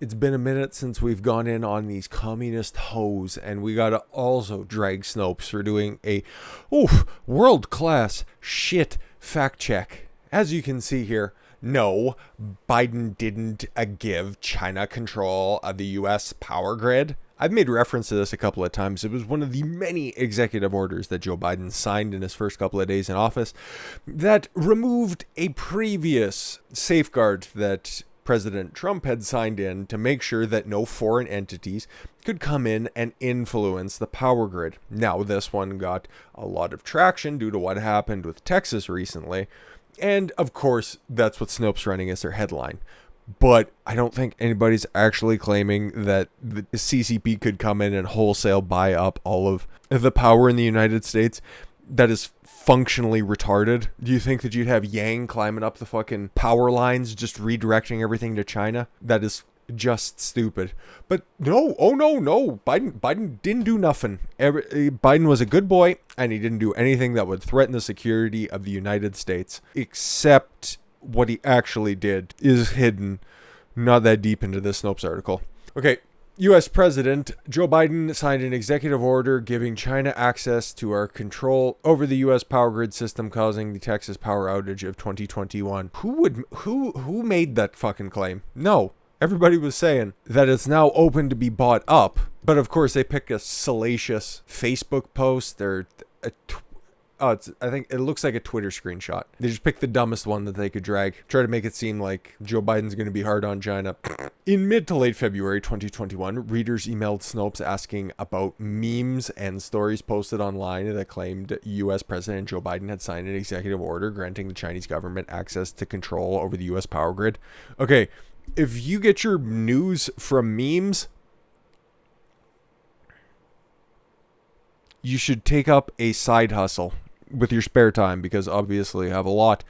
It's been a minute since we've gone in on these communist hoes, and we gotta also drag Snopes for doing a world-class shit fact check. As you can see here, no, Biden didn't give China control of the U.S. power grid. I've made reference to this a couple of times. It was one of the many executive orders that Joe Biden signed in his first couple of days in office that removed a previous safeguard that President Trump had signed in to make sure that no foreign entities could come in and influence the power grid. Now, this one got a lot of traction due to what happened with Texas recently. And of course, that's what Snopes running as their headline. But I don't think anybody's actually claiming that the CCP could come in and wholesale buy up all of the power in the United States. That is functionally retarded. Do you think that you'd have Yang climbing up the fucking power lines, just redirecting everything to China? That is just stupid. But no, no. Biden didn't do nothing. Biden was a good boy, and he didn't do anything that would threaten the security of the United States, except what he actually did is hidden not that deep into this Snopes article. Okay, U.S. President Joe Biden signed an executive order giving China access to our control over the U.S. power grid system, causing the Texas power outage of 2021. Who made that fucking claim? No. Everybody was saying that it's now open to be bought up, but of course they pick a salacious Facebook post or I think it looks like a Twitter screenshot. They just picked the dumbest one that they could drag. Try to make it seem like Joe Biden's going to be hard on China. In mid to late February 2021, readers emailed Snopes asking about memes and stories posted online that claimed U.S. President Joe Biden had signed an executive order granting the Chinese government access to control over the U.S. power grid. Okay, if you get your news from memes, you should take up a side hustle with your spare time, because obviously you have a lot,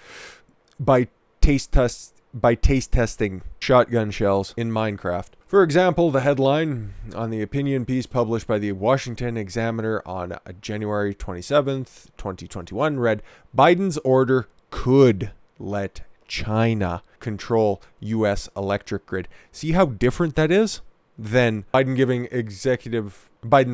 by taste testing shotgun shells in Minecraft. For example, the headline on the opinion piece published by the Washington Examiner on January 27th, 2021 read, Biden's order could let China control U.S. electric grid. See how different that is than Biden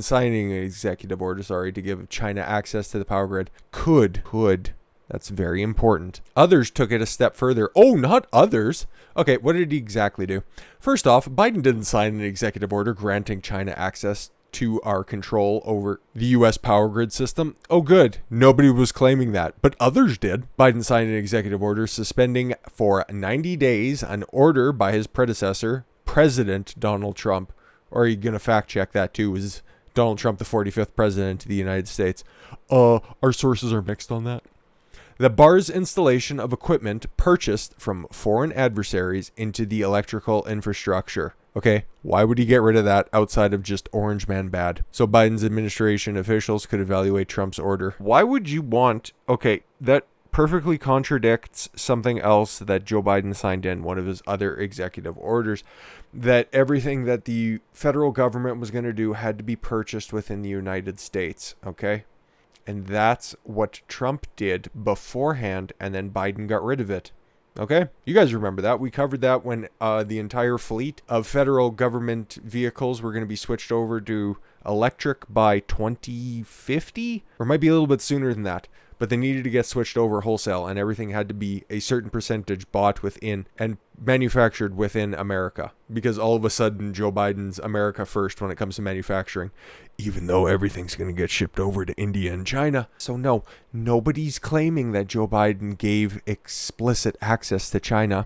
signing an executive order, to give China access to the power grid. Could. That's very important. Others took it a step further. Oh, not others. Okay, what did he exactly do? First off, Biden didn't sign an executive order granting China access to our control over the U.S. power grid system. Oh, good. Nobody was claiming that, but others did. Biden signed an executive order suspending for 90 days an order by his predecessor, President Donald Trump. Or are you going to fact check that too? Is Donald Trump the 45th president of the United States? Our sources are mixed on that. The bar's installation of equipment purchased from foreign adversaries into the electrical infrastructure. Okay, why would he get rid of that outside of just Orange Man bad? So Biden's administration officials could evaluate Trump's order. Why would you want... Okay, that perfectly contradicts something else that Joe Biden signed in, one of his other executive orders, that everything that the federal government was going to do had to be purchased within the United States, okay? And that's what Trump did beforehand, and then Biden got rid of it. Okay? You guys remember that. We covered that when the entire fleet of federal government vehicles were going to be switched over to electric by 2050? Or it might be a little bit sooner than that. But they needed to get switched over wholesale, and everything had to be a certain percentage bought within and manufactured within America. Because all of a sudden, Joe Biden's America first when it comes to manufacturing, even though everything's going to get shipped over to India and China. So no, nobody's claiming that Joe Biden gave explicit access to China,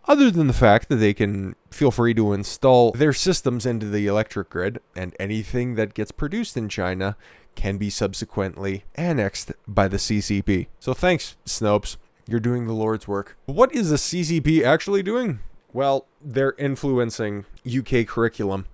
other than the fact that they can feel free to install their systems into the electric grid, and anything that gets produced in China can be subsequently annexed by the CCP. So thanks, Snopes. You're doing the Lord's work. What is the CCP actually doing? Well, they're influencing UK curriculum.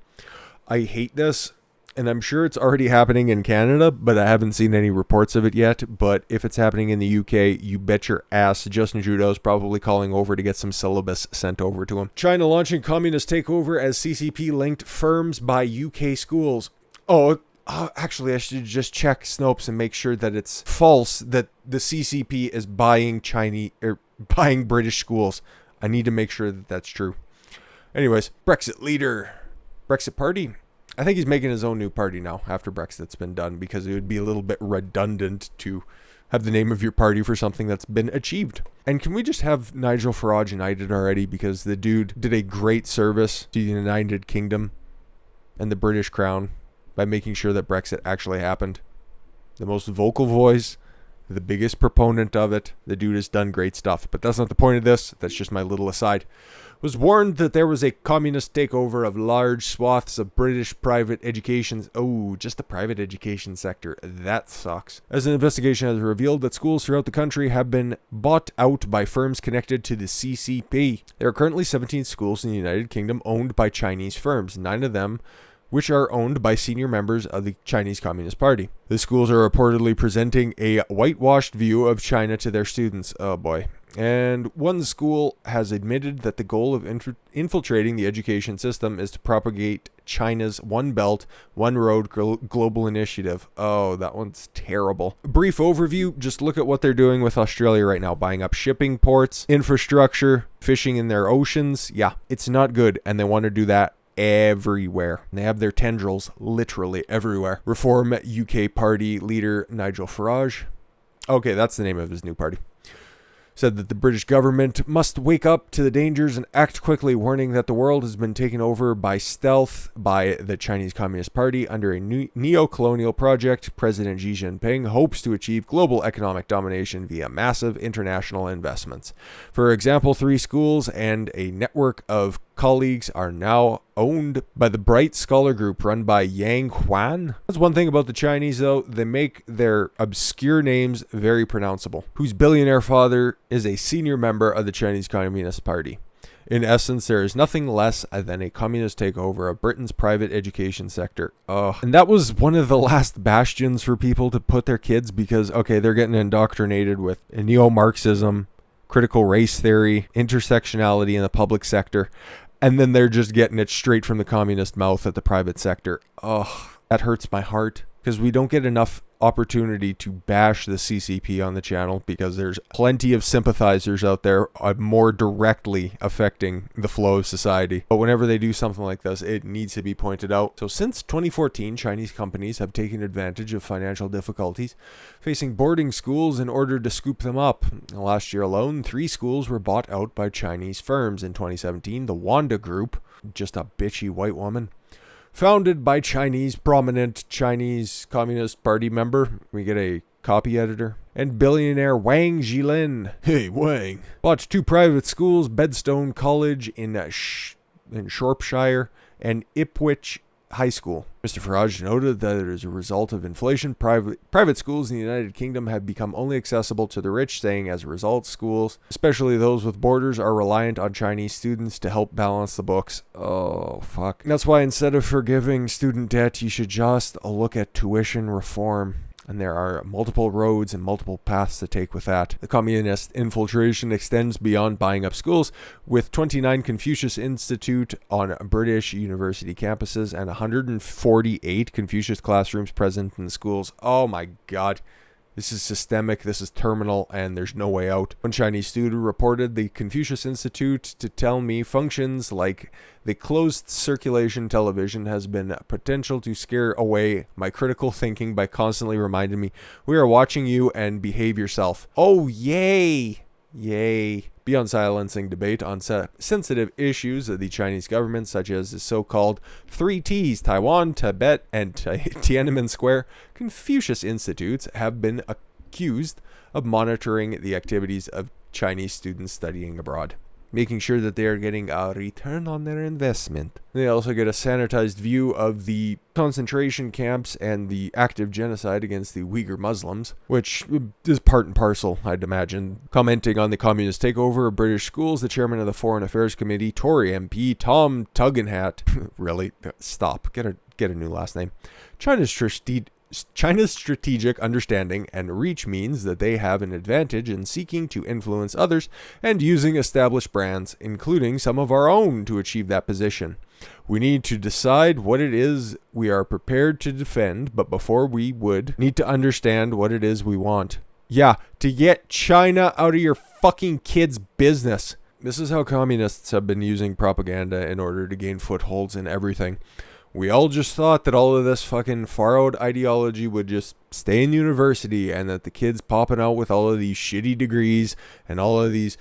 I hate this, and I'm sure it's already happening in Canada, but I haven't seen any reports of it yet. But if it's happening in the UK, you bet your ass Justin Trudeau's probably calling over to get some syllabus sent over to him. China launching communist takeover as CCP-linked firms by UK schools. Actually, I should just check Snopes and make sure that it's false that the CCP is buying British schools. I need to make sure that that's true. Anyways, Brexit leader. Brexit party? I think he's making his own new party now after Brexit's been done, because it would be a little bit redundant to have the name of your party for something that's been achieved. And can we just have Nigel Farage united already? Because the dude did a great service to the United Kingdom and the British Crown by making sure that Brexit actually happened. The most vocal voice, the biggest proponent of it. The dude has done great stuff. But that's not the point of this. That's just my little aside. Was warned that there was a communist takeover of large swaths of British private education. Oh, just the private education sector. That sucks. As an investigation has revealed that schools throughout the country have been bought out by firms connected to the CCP. There are currently 17 schools in the United Kingdom owned by Chinese firms, 9 of them which are owned by senior members of the Chinese Communist Party. The schools are reportedly presenting a whitewashed view of China to their students. Oh boy. And one school has admitted that the goal of infiltrating the education system is to propagate China's One Belt, One Road global initiative. Oh, that one's terrible. Brief overview, just look at what they're doing with Australia right now. Buying up shipping ports, infrastructure, fishing in their oceans. Yeah, it's not good, and they want to do that everywhere. They have their tendrils literally everywhere. Reform UK Party leader Nigel Farage. Okay, that's the name of his new party. Said that the British government must wake up to the dangers and act quickly, warning that the world has been taken over by stealth by the Chinese Communist Party under a neo-colonial project. President Xi Jinping hopes to achieve global economic domination via massive international investments. For example, 3 schools and a network of colleagues are now owned by the Bright Scholar Group run by Yang Huan. That's one thing about the Chinese, though. They make their obscure names very pronounceable. Whose billionaire father is a senior member of the Chinese Communist Party. In essence, there is nothing less than a communist takeover of Britain's private education sector. And that was one of the last bastions for people to put their kids, because, okay, they're getting indoctrinated with neo-Marxism, critical race theory, intersectionality in the public sector, and then they're just getting it straight from the communist mouth at the private sector. That hurts my heart, because we don't get enough opportunity to bash the CCP on the channel, because there's plenty of sympathizers out there more directly affecting the flow of society. But whenever they do something like this, it needs to be pointed out. So since 2014, Chinese companies have taken advantage of financial difficulties facing boarding schools in order to scoop them up. Last year alone, 3 schools were bought out by Chinese firms. In 2017, the Wanda Group, just a bitchy white woman, founded by prominent Chinese Communist Party member. We get a copy editor. And billionaire Wang Jilin. Hey, Wang. Bought 2 private schools, Bedstone College in Shropshire and Ipswich High School. Mr. Farage noted that as a result of inflation, private schools in the United Kingdom have become only accessible to the rich, saying as a result, schools, especially those with borders, are reliant on Chinese students to help balance the books. Oh, fuck. That's why instead of forgiving student debt, you should just look at tuition reform. And there are multiple roads and multiple paths to take with that. The communist infiltration extends beyond buying up schools, with 29 Confucius Institute on British university campuses and 148 Confucius classrooms present in the schools. Oh my God. This is systemic, this is terminal, and there's no way out. One Chinese student reported the Confucius Institute to tell me functions like the closed circulation television has been potential to scare away my critical thinking by constantly reminding me, we are watching you and behave yourself. Oh, yay! Yay. Beyond silencing debate on sensitive issues of the Chinese government, such as the so-called 3 Ts, Taiwan, Tibet, and Tiananmen Square, Confucius Institutes have been accused of monitoring the activities of Chinese students studying abroad, making sure that they are getting a return on their investment. They also get a sanitized view of the concentration camps and the active genocide against the Uyghur Muslims, which is part and parcel, I'd imagine. Commenting on the communist takeover of British schools, the chairman of the Foreign Affairs Committee, Tory MP Tom Tuggenhat, really? Stop. Get a new last name. China's strategic understanding and reach means that they have an advantage in seeking to influence others and using established brands, including some of our own, to achieve that position. We need to decide what it is we are prepared to defend, but before we would need to understand what it is we want. Yeah, to get China out of your fucking kids' business. This is how communists have been using propaganda in order to gain footholds in everything. We all just thought that all of this fucking far-out ideology would just stay in university, and that the kids popping out with all of these shitty degrees and all of these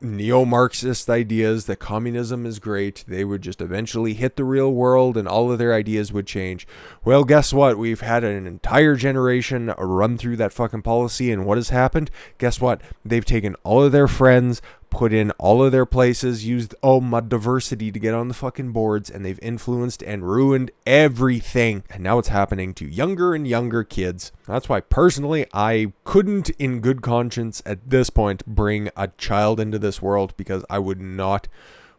neo-Marxist ideas that communism is great, they would just eventually hit the real world and all of their ideas would change. Well, guess what? We've had an entire generation run through that fucking policy, and what has happened? Guess what? They've taken all of their friends, put in all of their places, used my diversity to get on the fucking boards, and they've influenced and ruined everything. And now it's happening to younger and younger kids. That's why personally I couldn't in good conscience at this point bring a child into this world, because I would not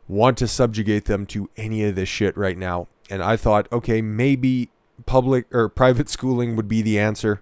want to subjugate them to any of this shit right now. And I thought, okay, maybe public or private schooling would be the answer.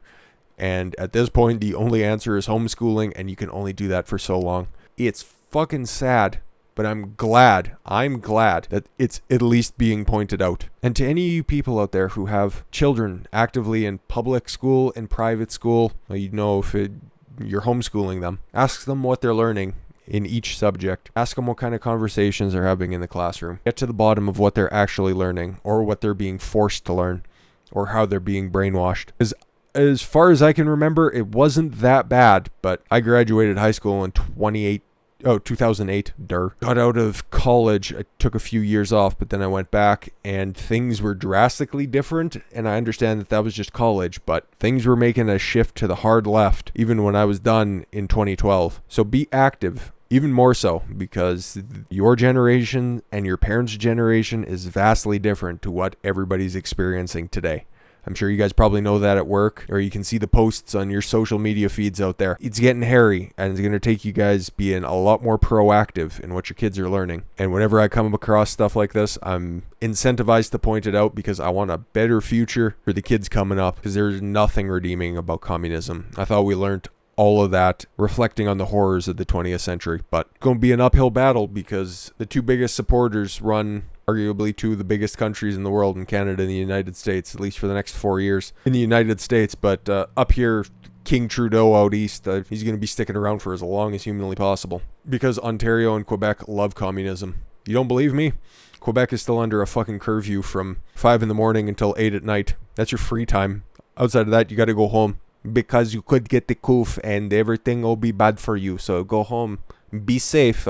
And at this point, the only answer is homeschooling, and you can only do that for so long. It's fucking sad, but I'm glad that it's at least being pointed out. And to any of you people out there who have children actively in public school and private school, you know, if you're homeschooling them, ask them what they're learning in each subject. Ask them what kind of conversations they're having in the classroom. Get to the bottom of what they're actually learning, or what they're being forced to learn, or how they're being brainwashed. Because as far as I can remember, it wasn't that bad, but I graduated high school in 2008. Got out of college. I took a few years off, but then I went back and things were drastically different. And I understand that was just college, but things were making a shift to the hard left even when I was done in 2012. So be active, even more so, because your generation and your parents' generation is vastly different to what everybody's experiencing today. I'm sure you guys probably know that at work, or you can see the posts on your social media feeds out there. It's getting hairy, and it's going to take you guys being a lot more proactive in what your kids are learning. And whenever I come across stuff like this, I'm incentivized to point it out, because I want a better future for the kids coming up, because there's nothing redeeming about communism. I thought we learned all of that reflecting on the horrors of the 20th century, but it's going to be an uphill battle, because the two biggest supporters run arguably two of the biggest countries in the world, in Canada and the United States, at least for the next 4 years in the United States. But up here, King Trudeau out east, he's going to be sticking around for as long as humanly possible, because Ontario and Quebec love communism. You don't believe me? Quebec is still under a fucking curfew from 5 in the morning until 8 at night. That's your free time. Outside of that, you got to go home, because you could get the coof and everything will be bad for you. So go home, be safe.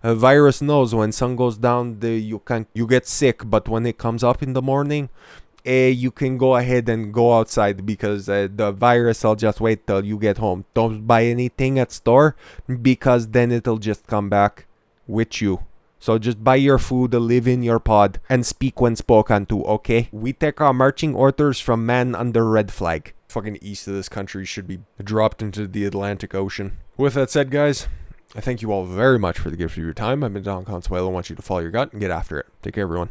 A virus knows when sun goes down, you get sick, but when it comes up in the morning, you can go ahead and go outside, because the virus will just wait till you get home. Don't buy anything at store, because then it'll just come back with you. So just buy your food, live in your pod, and speak when spoken to, okay? We take our marching orders from man under red flag. Fucking east of this country should be dropped into the Atlantic Ocean. With that said, guys, I thank you all very much for the gift of your time. I've been Don Consuelo. I want you to follow your gut and get after it. Take care, everyone.